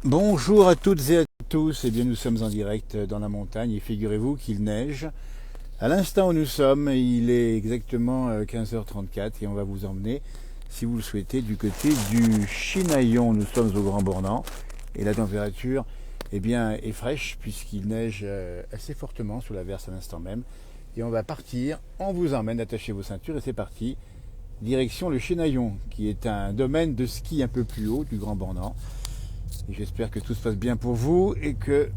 Bonjour à toutes et à tous, eh bien nous sommes en direct dans la montagne et figurez-vous qu'il neige. À l'instant où nous sommes, il est exactement 15h34 et on va vous emmener, si vous le souhaitez, du côté du Chinaillon. Nous sommes au Grand Bornand et la température est fraîche puisqu'il neige assez fortement sous la verse à l'instant même. Et on va partir, on vous emmène, attachez vos ceintures et c'est parti. Direction le Chinaillon, qui est un domaine de ski un peu plus haut du Grand Bornand. Et j'espère que tout se passe bien pour vous et que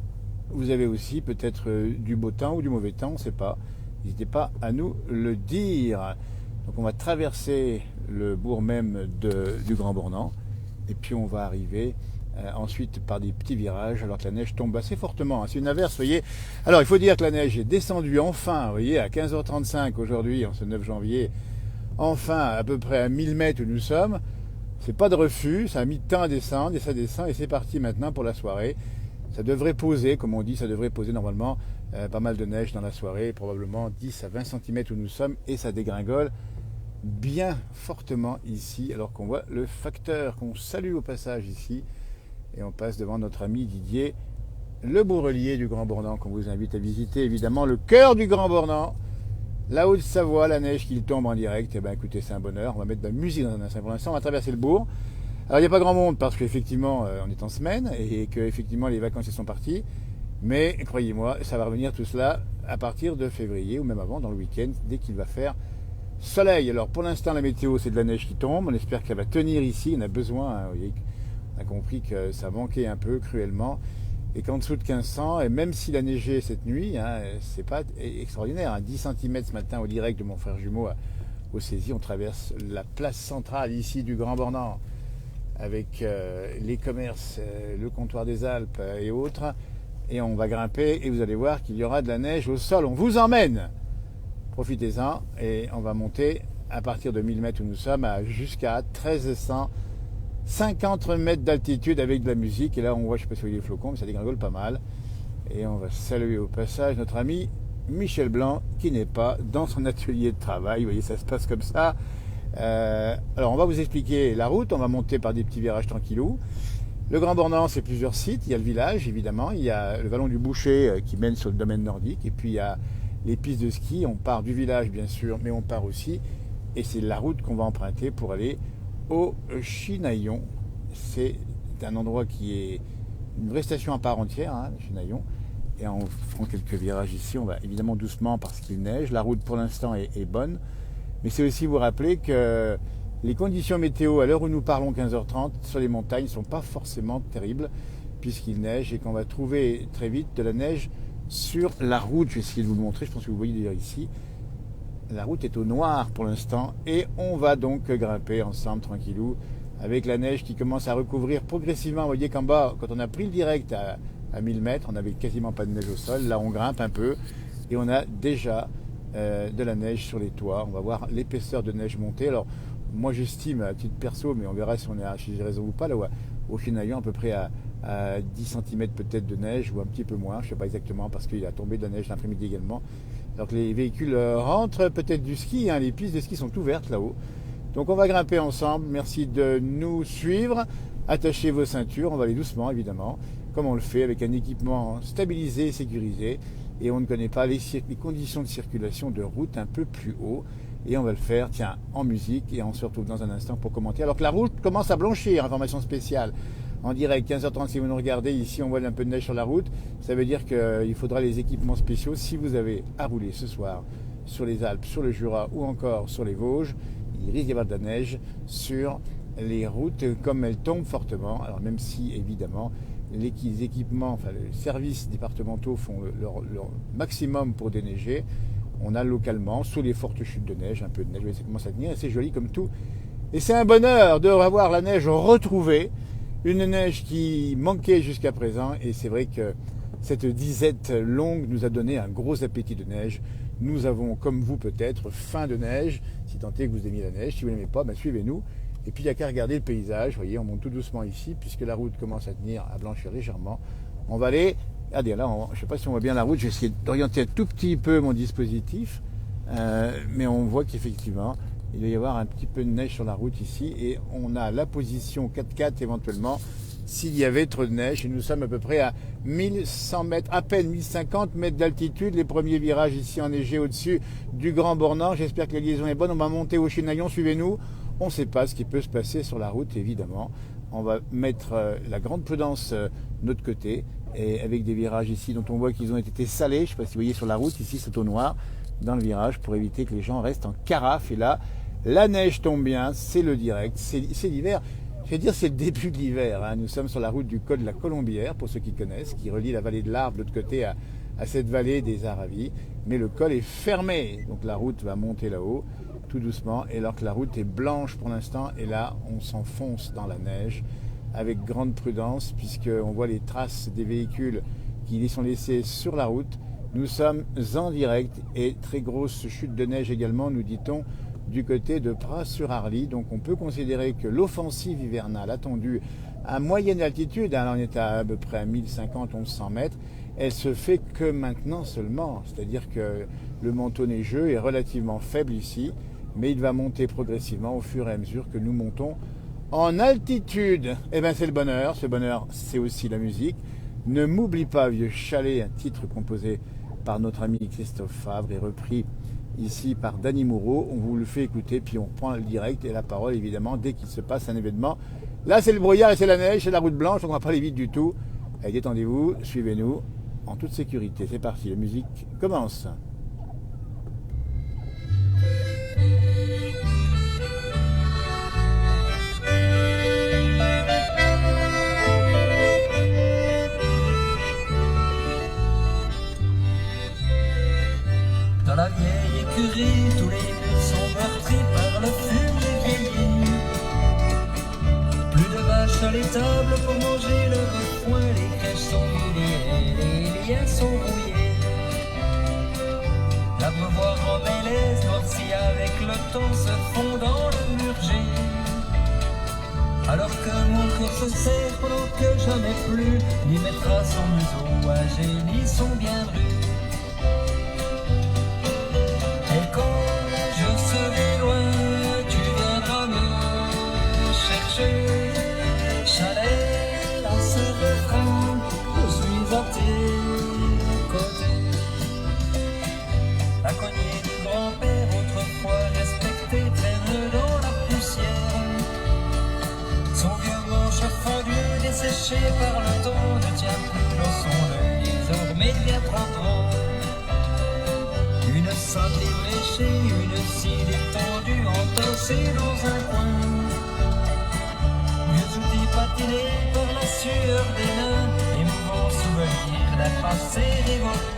vous avez aussi peut-être du beau temps ou du mauvais temps, on ne sait pas. N'hésitez pas à nous le dire. Donc on va traverser le bourg même du Grand Bornand et puis on va arriver ensuite par des petits virages alors que la neige tombe assez fortement. C'est une averse, vous voyez. Alors il faut dire que la neige est descendue enfin, vous voyez, à 15h35 aujourd'hui, en ce 9 janvier, enfin à peu près à 1000 mètres où nous sommes. C'est pas de refus, ça a mis de temps à descendre et ça descend et c'est parti maintenant pour la soirée. Ça devrait poser, comme on dit, ça devrait poser normalement pas mal de neige dans la soirée, probablement 10 à 20 cm où nous sommes et ça dégringole bien fortement ici alors qu'on voit le facteur qu'on salue au passage ici et on passe devant notre ami Didier, le bourrelier du Grand Bornand qu'on vous invite à visiter évidemment, le cœur du Grand Bornand. La Haute-Savoie, la neige qui tombe en direct, eh ben écoutez, c'est un bonheur. On va mettre de la musique dans un instant. Pour l'instant, on va traverser le bourg. Alors, il n'y a pas grand monde parce qu'effectivement, on est en semaine et que effectivement les vacances sont parties. Mais croyez-moi, ça va revenir tout cela à partir de février ou même avant, dans le week-end, dès qu'il va faire soleil. Alors, pour l'instant, la météo, c'est de la neige qui tombe. On espère qu'elle va tenir ici. On a besoin, hein, vous voyez, on a compris que ça manquait un peu cruellement et qu'en dessous de 1500, et même s'il a neigé cette nuit, hein, c'est pas extraordinaire. Hein, 10 cm ce matin au direct de mon frère jumeau au Cési, on traverse la place centrale ici du Grand Bornand avec les commerces, le comptoir des Alpes et autres. Et on va grimper et vous allez voir qu'il y aura de la neige au sol. On vous emmène. Profitez-en et on va monter à partir de 1000 mètres où nous sommes jusqu'à 1350 mètres d'altitude avec de la musique. Et là, on voit, je ne sais pas si vous voyez les flocons, mais ça dégringole pas mal. Et on va saluer au passage notre ami Michel Blanc, qui n'est pas dans son atelier de travail. Vous voyez, ça se passe comme ça. Alors, on va vous expliquer la route. On va monter par des petits virages tranquillou. Le Grand Bornand, c'est plusieurs sites. Il y a le village, évidemment. Il y a le vallon du Boucher qui mène sur le domaine nordique. Et puis, il y a les pistes de ski. On part du village, bien sûr, mais on part aussi. Et c'est la route qu'on va emprunter pour aller au Chinaillon. C'est un endroit qui est une vraie station à part entière, hein, le Chinaillon. Et en faisant quelques virages ici, on va évidemment doucement parce qu'il neige. La route pour l'instant est bonne. Mais c'est aussi vous rappeler que les conditions météo à l'heure où nous parlons 15h30 sur les montagnes ne sont pas forcément terribles puisqu'il neige et qu'on va trouver très vite de la neige sur la route. Je vais essayer de vous le montrer, je pense que vous voyez d'ailleurs ici. La route est au noir pour l'instant et on va donc grimper ensemble tranquillou avec la neige qui commence à recouvrir progressivement. Vous voyez qu'en bas, quand on a pris le direct à 1000 mètres, on n'avait quasiment pas de neige au sol. Là, on grimpe un peu et on a déjà de la neige sur les toits. On va voir l'épaisseur de neige monter. Alors, moi, j'estime à titre perso, mais on verra si j'ai raison ou pas, là, au Chinaillon, à peu près à 10 cm peut-être de neige ou un petit peu moins. Je ne sais pas exactement parce qu'il a tombé de la neige l'après-midi également. Alors que les véhicules rentrent peut-être du ski. Hein, les pistes de ski sont ouvertes là-haut. Donc on va grimper ensemble. Merci de nous suivre. Attachez vos ceintures. On va aller doucement, évidemment, comme on le fait avec un équipement stabilisé et sécurisé. Et on ne connaît pas les conditions de circulation de route un peu plus haut. Et on va le faire, tiens, en musique. Et on se retrouve dans un instant pour commenter. Alors que la route commence à blanchir, information spéciale. En direct, 15h30 si vous nous regardez, ici on voit un peu de neige sur la route. Ça veut dire qu'il faudra les équipements spéciaux si vous avez à rouler ce soir sur les Alpes, sur le Jura ou encore sur les Vosges. Il risque d'y avoir de la neige sur les routes comme elles tombent fortement. Alors même si évidemment les équipements, enfin les services départementaux font leur maximum pour déneiger, on a localement, sous les fortes chutes de neige, un peu de neige, ça commence à tenir et c'est joli comme tout. Et c'est un bonheur de revoir la neige retrouvée, une neige qui manquait jusqu'à présent et c'est vrai que cette disette longue nous a donné un gros appétit de neige. Nous avons, comme vous peut-être, faim de neige, si tant est que vous aimiez la neige. Si vous n'aimez pas, ben suivez-nous. Et puis il n'y a qu'à regarder le paysage. Vous voyez, on monte tout doucement ici, puisque la route commence à tenir, à blanchir légèrement. On va aller, regardez là, je ne sais pas si on voit bien la route, j'ai essayé d'orienter un tout petit peu mon dispositif, mais on voit qu'effectivement, il va y avoir un petit peu de neige sur la route ici, et on a la position 4x4 éventuellement s'il y avait trop de neige. Et nous sommes à peu près à 1100 mètres, à peine 1050 mètres d'altitude. Les premiers virages ici enneigés au-dessus du Grand Bornand. J'espère que la liaison est bonne. On va monter au Chinaillon, suivez-nous. On ne sait pas ce qui peut se passer sur la route, évidemment. On va mettre la grande prudence de notre côté. Et avec des virages ici dont on voit qu'ils ont été salés. Je ne sais pas si vous voyez sur la route, ici c'est au noir, dans le virage, pour éviter que les gens restent en carafe. Et là, la neige tombe bien, c'est le direct, c'est l'hiver. Je vais dire, c'est le début de l'hiver. Hein. Nous sommes sur la route du col de la Colombière, pour ceux qui connaissent, qui relie la vallée de l'Arve de l'autre côté à cette vallée des Aravis. Mais le col est fermé, donc la route va monter là-haut, tout doucement, et alors que la route est blanche pour l'instant, et là, on s'enfonce dans la neige avec grande prudence, puisqu'on voit les traces des véhicules qui les sont laissés sur la route. Nous sommes en direct, et très grosse chute de neige également, nous dit-on, du côté de Pras-sur-Arly. Donc on peut considérer que l'offensive hivernale attendue à moyenne altitude, hein, là on est à peu près à 1050-1100 mètres, elle se fait que maintenant seulement. C'est-à-dire que le manteau neigeux est relativement faible ici, mais il va monter progressivement au fur et à mesure que nous montons en altitude. Eh bien c'est le bonheur, ce bonheur c'est aussi la musique. Ne m'oublie pas, vieux chalet, un titre composé par notre ami Christophe Fabre et repris ici par Danny Moreau. On vous le fait écouter, puis on reprend le direct et la parole évidemment dès qu'il se passe un événement. Là c'est le brouillard et c'est la neige, c'est la route blanche, donc on ne va pas aller vite du tout. Allez, détendez-vous, suivez-nous en toute sécurité. C'est parti, la musique commence. Dans la vieille écurie, tous les murs sont meurtris par le fume des vieillis. Plus de vaches à l'étable pour manger le foin, les crèches sont vidées et les liens sont rouillés. L'abreuvoir en mêlée, noirci avec le temps, se fond dans le murger. Alors que mon corps se serre pendant que jamais plus, ni mettra son museau âgé, ni son bien dru. Serai loin, tu viendras me chercher. Chalet, dans ce refrain, je suis à tes côtés. La cognée du grand-père, autrefois respectée, traîne dans la poussière. Son vieux manche fondu, desséché par le temps, ne tient plus dans son œil, désormais bien trop grand. Une sainte ébréchée, une scie détendue, entassée dans un coin. Vieux outils patinés par la sueur des nains, émouvant souvenir d'un passé révolu.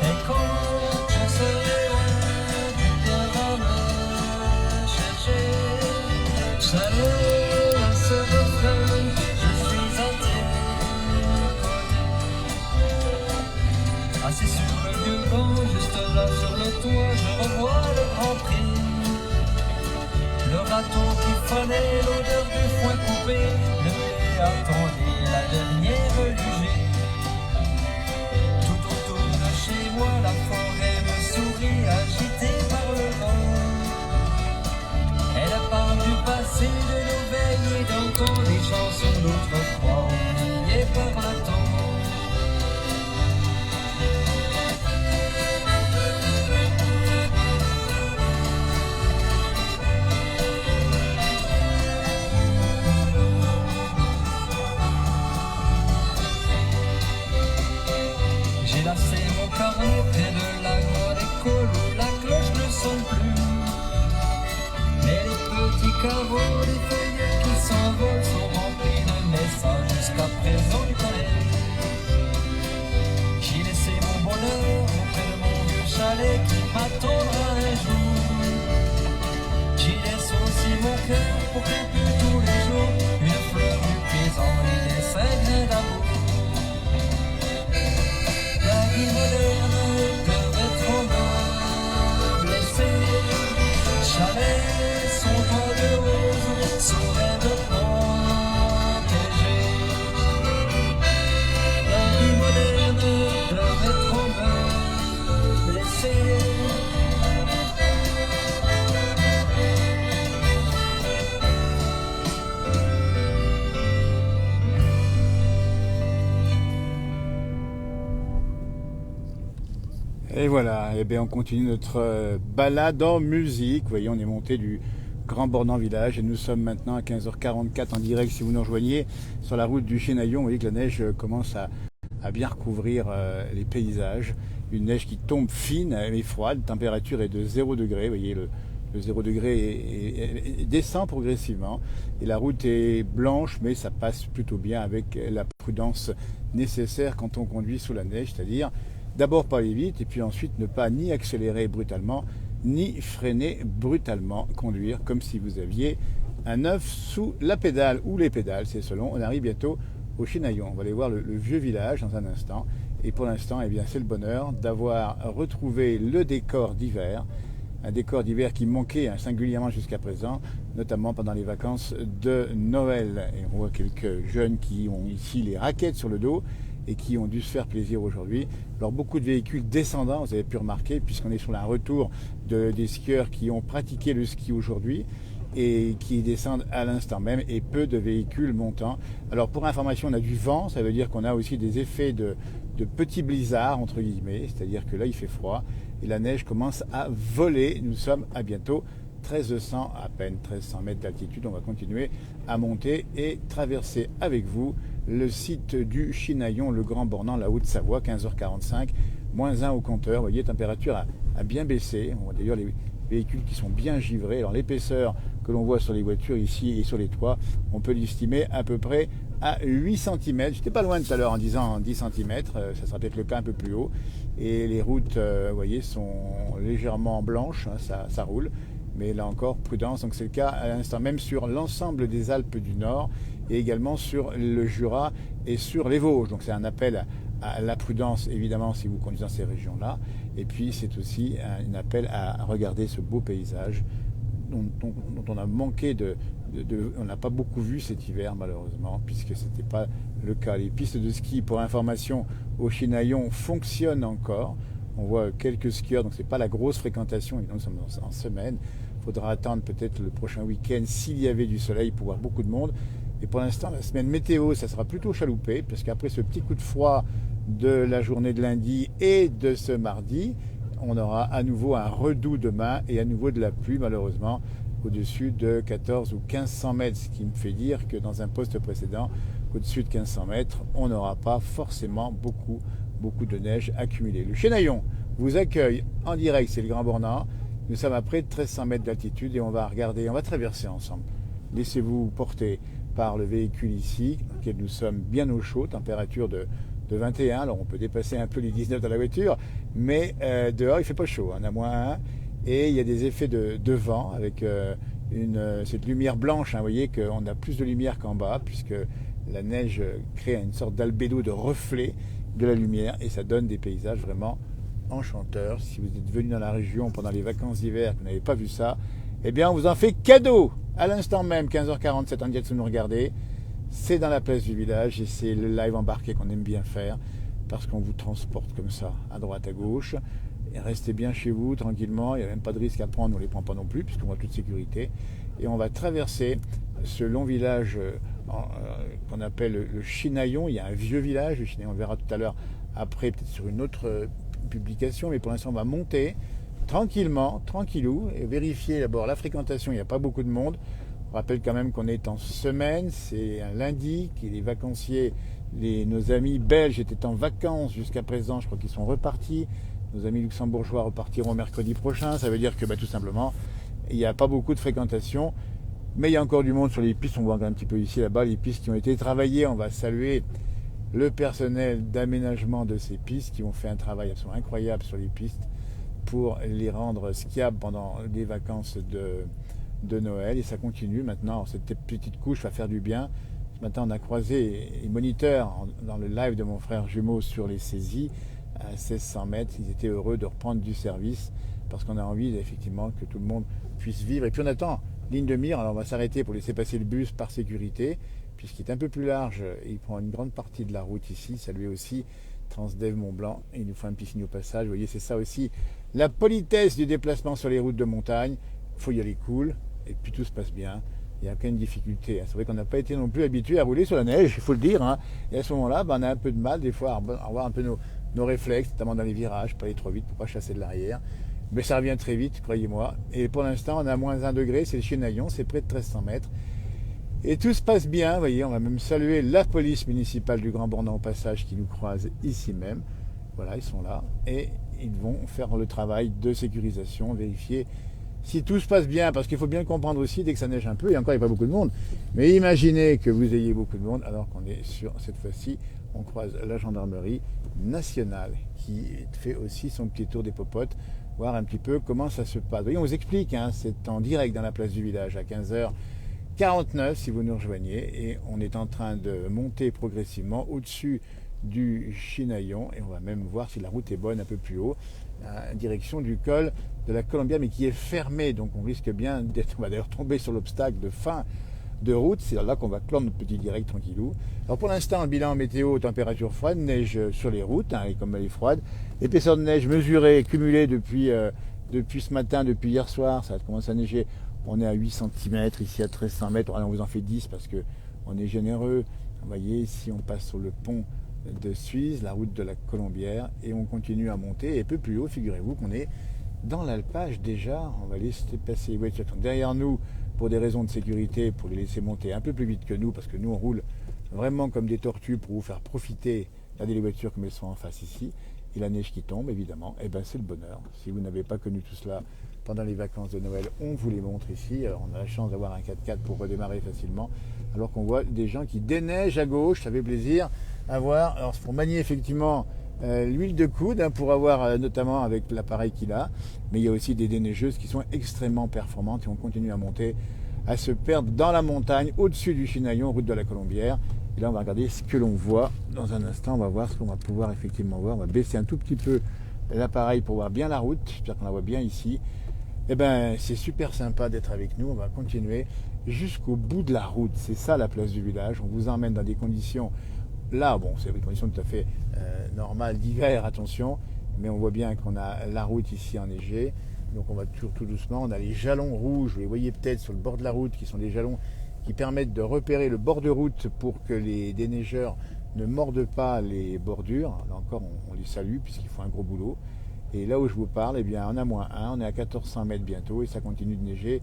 Et quand je serai loin, tu viendras me chercher. Chalet, à ce refrain, je suis à tes côtés. Assis sur le vieux banc, juste là sur le toit, je revois le Grand Prix. Le râteau qui fanait, l'odeur du foin coupé, le blé attendait la dernière lugée. Tout autour de chez moi, la forêt me sourit, agitée par le vent. Elle parle du passé, de nos veilles et d'entendre des chansons d'autrefois, oubliées par le temps. J'ai lassé mon carnet près de la grande école où la cloche ne sonne plus. Mais les petits carreaux, les feuillets qui s'envolent sont remplis de messages jusqu'à présent du collège. J'ai laissé mon bonheur auprès de mon vieux chalet qui m'attendra un jour. J'y laisse aussi mon cœur pour qu'elle pue tous les jours une fleur du paysan et des grains d'amour. La vie moderne devrait trop me blesser. Chalet, son toit de rose saurait me protéger. La vie moderne devrait trop me blesser. Et voilà, et bien on continue notre balade en musique. Vous voyez, on est monté du Grand Bornand village et nous sommes maintenant à 15h44 en direct si vous nous rejoignez sur la route du Chênaillon. Vous voyez que la neige commence à bien recouvrir les paysages. Une neige qui tombe fine et froide, la température est de 0 degré. Vous voyez, le 0 degré descend progressivement et la route est blanche, mais ça passe plutôt bien avec la prudence nécessaire quand on conduit sous la neige, c'est-à-dire d'abord pas aller vite et puis ensuite ne pas ni accélérer brutalement ni freiner brutalement, conduire comme si vous aviez un œuf sous la pédale ou les pédales, c'est selon. On arrive bientôt au Chênaillon. On va aller voir le vieux village dans un instant. Et pour l'instant, eh bien, c'est le bonheur d'avoir retrouvé le décor d'hiver. Un décor d'hiver qui manquait singulièrement jusqu'à présent, notamment pendant les vacances de Noël. Et on voit quelques jeunes qui ont ici les raquettes sur le dos et qui ont dû se faire plaisir aujourd'hui. Alors beaucoup de véhicules descendants, vous avez pu remarquer, puisqu'on est sur un retour des skieurs qui ont pratiqué le ski aujourd'hui et qui descendent à l'instant même, et peu de véhicules montants. Alors pour information, on a du vent, ça veut dire qu'on a aussi des effets de petits blizzards, entre guillemets, c'est-à-dire que là il fait froid et la neige commence à voler. Nous sommes à bientôt 1300, à peine 1300 mètres d'altitude. On va continuer à monter et traverser avec vous le site du Chênaillon, le Grand Bornand, la Haute-Savoie, 15h45, moins 1 au compteur. Vous voyez, température a bien baissé. On voit d'ailleurs les véhicules qui sont bien givrés. Alors l'épaisseur que l'on voit sur les voitures ici et sur les toits, on peut l'estimer à peu près à 8 cm. J'étais pas loin tout à l'heure en disant 10 cm, ça sera peut-être le cas un peu plus haut. Et les routes, vous voyez, sont légèrement blanches, hein, ça roule. Mais là encore, prudence. Donc c'est le cas à l'instant même sur l'ensemble des Alpes du Nord et également sur le Jura et sur les Vosges. Donc c'est un appel à la prudence, évidemment, si vous conduisez dans ces régions-là. Et puis c'est aussi un appel à regarder ce beau paysage dont on a manqué on n'a pas beaucoup vu cet hiver, malheureusement, puisque ce n'était pas le cas. Les pistes de ski, pour information, au Chênaillon fonctionnent encore. On voit quelques skieurs, donc ce n'est pas la grosse fréquentation, évidemment, nous sommes en semaine. Il faudra attendre peut-être le prochain week-end, s'il y avait du soleil, pour voir beaucoup de monde. Et pour l'instant, la semaine météo, ça sera plutôt chaloupé, parce qu'après ce petit coup de froid de la journée de lundi et de ce mardi, on aura à nouveau un redout demain et à nouveau de la pluie, malheureusement, au-dessus de 14 ou 1500 mètres, ce qui me fait dire que dans un poste précédent, au-dessus de 1500 mètres, on n'aura pas forcément beaucoup de neige accumulée. Le Chênaillon vous accueille en direct, c'est le Grand Bornand. Nous sommes à près de 1300 mètres d'altitude et on va traverser ensemble. Laissez-vous porter par le véhicule ici, auquel nous sommes bien au chaud, température de 21. Alors on peut dépasser un peu les 19 dans la voiture, mais dehors il fait pas chaud, on a moins 1. Et il y a des effets de vent avec cette lumière blanche. Hein, vous voyez qu'on a plus de lumière qu'en bas, puisque la neige crée une sorte d'albédo, de reflet de la lumière, et ça donne des paysages vraiment enchanteurs. Si vous êtes venu dans la région pendant les vacances d'hiver, que vous n'avez pas vu ça, eh bien on vous en fait cadeau à l'instant même, 15h47 en direct si vous nous regardez. C'est dans la place du village et c'est le live embarqué qu'on aime bien faire parce qu'on vous transporte comme ça, à droite, à gauche. Et restez bien chez vous, tranquillement, il n'y a même pas de risque à prendre, on ne les prend pas non plus, puisqu'on va toute sécurité. Et on va traverser ce long village qu'on appelle le Chênaillon. Il y a un vieux village, le Chênaillon, on le verra tout à l'heure, après, peut-être sur une autre publication, mais pour l'instant, on va monter tranquillement, tranquillou, et vérifier d'abord la fréquentation, il n'y a pas beaucoup de monde. On rappelle quand même qu'on est en semaine, c'est un lundi, que les vacanciers, nos amis belges étaient en vacances jusqu'à présent, je crois qu'ils sont repartis. Nos amis luxembourgeois repartiront mercredi prochain. Ça veut dire que tout simplement, il n'y a pas beaucoup de fréquentation. Mais il y a encore du monde sur les pistes. On voit un petit peu ici, là-bas, les pistes qui ont été travaillées. On va saluer le personnel d'aménagement de ces pistes qui ont fait un travail absolument incroyable sur les pistes pour les rendre skiables pendant les vacances de Noël. Et ça continue maintenant. Cette petite couche va faire du bien. Ce matin, on a croisé les moniteurs dans le live de mon frère jumeau sur les saisies. À 1600 mètres, ils étaient heureux de reprendre du service parce qu'on a envie effectivement que tout le monde puisse vivre. Et puis on attend ligne de mire, alors on va s'arrêter pour laisser passer le bus par sécurité, puisqu'il est un peu plus large, et il prend une grande partie de la route ici, saluer aussi Transdev Mont-Blanc, et il nous faut un petit signe au passage. Vous voyez, c'est ça aussi, la politesse du déplacement sur les routes de montagne. Il faut y aller cool, et puis tout se passe bien. Il n'y a aucune difficulté. C'est vrai qu'on n'a pas été non plus habitué à rouler sur la neige, il faut le dire. Hein. Et à ce moment-là, on a un peu de mal des fois à avoir un peu nos réflexes, notamment dans les virages, pas aller trop vite pour pas chasser de l'arrière. Mais ça revient très vite, croyez-moi. Et pour l'instant, on a moins 1 degré, c'est le Chinaillon, c'est près de 1300 mètres. Et tout se passe bien, vous voyez, on va même saluer la police municipale du Grand Bornand au passage qui nous croise ici même. Voilà, ils sont là et ils vont faire le travail de sécurisation, vérifier si tout se passe bien, parce qu'il faut bien comprendre aussi, dès que ça neige un peu, et encore il n'y a pas beaucoup de monde, mais imaginez que vous ayez beaucoup de monde, alors qu'on est sur, cette fois-ci, on croise la gendarmerie nationale, qui fait aussi son petit tour des popotes, voir un petit peu comment ça se passe. Vous voyez, on vous explique, hein, c'est en direct dans la place du village, à 15h49, si vous nous rejoignez, et on est en train de monter progressivement au-dessus du Chinaillon, et on va même voir si la route est bonne un peu plus haut, en direction du col de la Colombière, mais qui est fermé, donc on risque bien d'être, on va d'ailleurs tomber sur l'obstacle de fin de route, c'est là qu'on va clore notre petit direct tranquillou. Alors pour l'instant, bilan météo, température froide, neige sur les routes, hein, et comme elle est froide, épaisseur de neige mesurée, cumulée depuis ce matin, depuis hier soir, ça commence à neiger, on est à 8 cm, ici à 1300 mètres, on vous en fait 10 parce qu'on est généreux. Vous voyez, ici on passe sur le pont de Suisse, la route de la Colombière, et on continue à monter, et peu plus haut, figurez-vous qu'on est dans l'alpage déjà. On va laisser passer les voitures derrière nous pour des raisons de sécurité, pour les laisser monter un peu plus vite que nous, parce que nous on roule vraiment comme des tortues pour vous faire profiter. Regardez les voitures comme elles sont en face ici, et la neige qui tombe évidemment, et ben c'est le bonheur. Si vous n'avez pas connu tout cela pendant les vacances de Noël, on vous les montre ici. Alors on a la chance d'avoir un 4x4 pour redémarrer facilement, alors qu'on voit des gens qui déneigent à gauche, ça fait plaisir à voir. Alors pour manier effectivement l'huile de coude, hein, pour avoir notamment avec l'appareil qu'il a, mais il y a aussi des déneigeuses qui sont extrêmement performantes, et on continue à monter, à se perdre dans la montagne, au-dessus du Chinaillon, route de la Colombière. Et là on va regarder ce que l'on voit. Dans un instant on va voir ce qu'on va pouvoir effectivement voir. On va baisser un tout petit peu l'appareil pour voir bien la route, j'espère qu'on la voit bien ici. Eh ben, c'est super sympa d'être avec nous. On va continuer jusqu'au bout de la route. C'est ça la place du village. On vous emmène dans des conditions, là, bon, c'est des conditions tout à fait normales d'hiver, attention, mais on voit bien qu'on a la route ici enneigée. Donc on va toujours tout doucement. On a les jalons rouges, vous les voyez peut-être sur le bord de la route, qui sont des jalons qui permettent de repérer le bord de route pour que les déneigeurs ne mordent pas les bordures. Là encore, on les salue puisqu'ils font un gros boulot. Et là où je vous parle, eh bien, on a -1, on est à 1400 mètres bientôt, et ça continue de neiger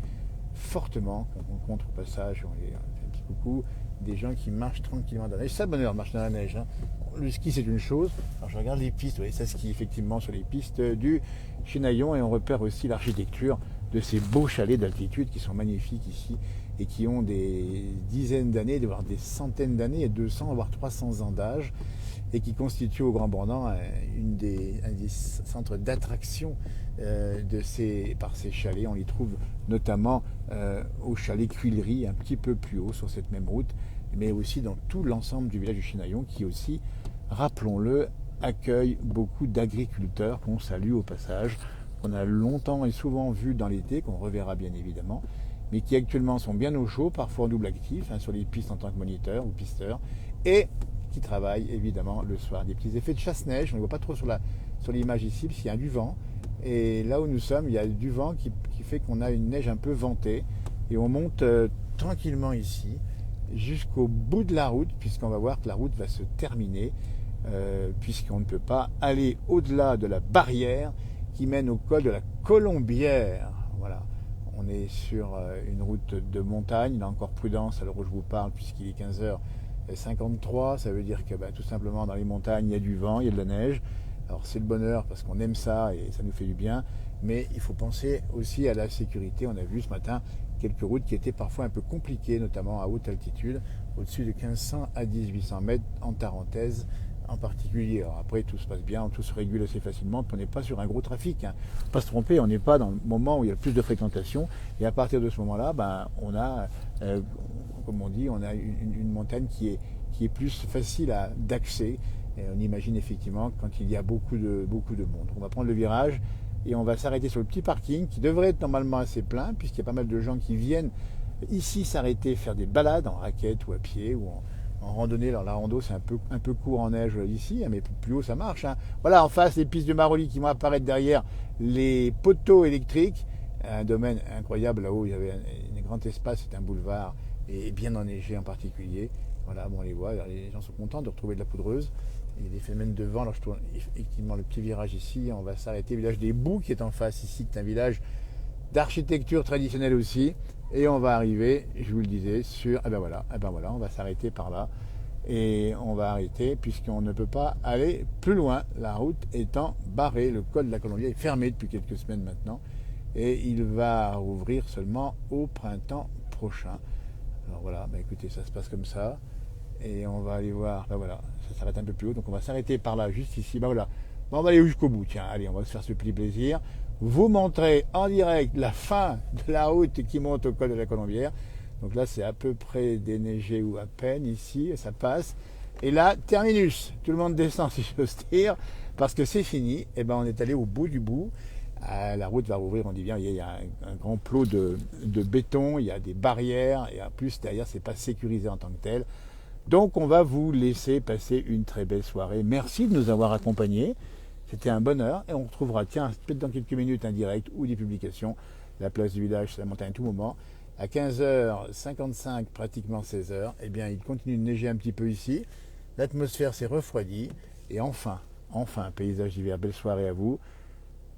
fortement. On rencontre au passage, on fait un petit coucou, des gens qui marchent tranquillement dans la neige. Ça, bonheur, marche dans la neige, hein. Le ski, c'est une chose. Alors je regarde les pistes, vous voyez, ça skie effectivement sur les pistes du Chinaillon, et on repère aussi l'architecture de ces beaux chalets d'altitude qui sont magnifiques ici, et qui ont des dizaines d'années, voire des centaines d'années, 200 voire 300 ans d'âge, et qui constitue au Grand Bornand un des centres d'attraction par ces chalets. On les trouve notamment au chalet Cuillerie, un petit peu plus haut sur cette même route, mais aussi dans tout l'ensemble du village du Chinaillon, qui aussi, rappelons-le, accueille beaucoup d'agriculteurs qu'on salue au passage, qu'on a longtemps et souvent vu dans l'été, qu'on reverra bien évidemment, mais qui actuellement sont bien au chaud, parfois en double actif, hein, sur les pistes en tant que moniteur ou pisteur, et qui travaillent évidemment le soir. Des petits effets de chasse-neige, on ne voit pas trop sur l'image ici, parce qu'il y a du vent, et là où nous sommes, il y a du vent qui fait qu'on a une neige un peu ventée, et on monte tranquillement ici, jusqu'au bout de la route, puisqu'on va voir que la route va se terminer, puisqu'on ne peut pas aller au-delà de la barrière qui mène au col de la Colombière. Voilà. On est sur une route de montagne, là encore prudence à l'heure où je vous parle, puisqu'il est 15h53, ça veut dire que tout simplement dans les montagnes il y a du vent, il y a de la neige. Alors c'est le bonheur parce qu'on aime ça et ça nous fait du bien, mais il faut penser aussi à la sécurité. On a vu ce matin quelques routes qui étaient parfois un peu compliquées, notamment à haute altitude, au-dessus de 1500 à 1800 mètres en Tarentaise en particulier. Alors après tout se passe bien, tout se régule assez facilement, puis on n'est pas sur un gros trafic, hein. Faut pas se tromper, on n'est pas dans le moment où il y a le plus de fréquentation, et à partir de ce moment-là, on a, comme on dit, on a une montagne qui est plus facile d'accès, et on imagine effectivement quand il y a beaucoup de monde. On va prendre le virage et on va s'arrêter sur le petit parking qui devrait être normalement assez plein, puisqu'il y a pas mal de gens qui viennent ici s'arrêter, faire des balades en raquette ou à pied ou en randonnée. Alors la rando c'est un peu court en neige ici, mais plus haut ça marche, hein. Voilà, en face les pistes de Marolles qui vont apparaître derrière les poteaux électriques, un domaine incroyable là-haut. Il y avait un grand espace, c'est un boulevard et bien enneigé en particulier. Voilà, bon, on les voit, les gens sont contents de retrouver de la poudreuse. Il y a des phénomènes de vent. Alors je tourne effectivement le petit virage ici. On va s'arrêter. Le village des Boues qui est en face ici, qui est un village d'architecture traditionnelle aussi. Et on va arriver, je vous le disais, sur... ben voilà, on va s'arrêter par là. Et on va arrêter puisqu'on ne peut pas aller plus loin. La route étant barrée. Le col de la Colombière est fermé depuis quelques semaines maintenant. Et il va rouvrir seulement au printemps prochain. Alors voilà, écoutez, ça se passe comme ça. Et on va aller voir, voilà, ça s'arrête un peu plus haut, donc on va s'arrêter par là, juste ici, voilà. On va aller jusqu'au bout, tiens, allez, on va se faire ce petit plaisir. Vous montrer en direct la fin de la route qui monte au col de la Colombière. Donc là, c'est à peu près déneigé ou à peine ici, ça passe. Et là, terminus, tout le monde descend si j'ose dire, parce que c'est fini. Et ben on est allé au bout du bout. La route va rouvrir, on dit bien, il y a un grand plot de béton, il y a des barrières, et en plus derrière, c'est pas sécurisé en tant que tel. Donc on va vous laisser passer une très belle soirée. Merci de nous avoir accompagnés. C'était un bonheur. Et on retrouvera, tiens, peut-être dans quelques minutes, un direct ou des publications. La place du village, c'est la montagne à tout moment. À 15h55, pratiquement 16h, eh bien, il continue de neiger un petit peu ici. L'atmosphère s'est refroidie. Et enfin, paysage d'hiver, belle soirée à vous.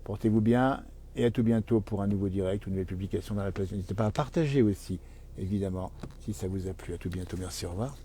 Portez-vous bien et à tout bientôt pour un nouveau direct ou une nouvelle publication dans la place. N'hésitez pas à partager aussi, évidemment, si ça vous a plu. À tout bientôt. Merci, au revoir.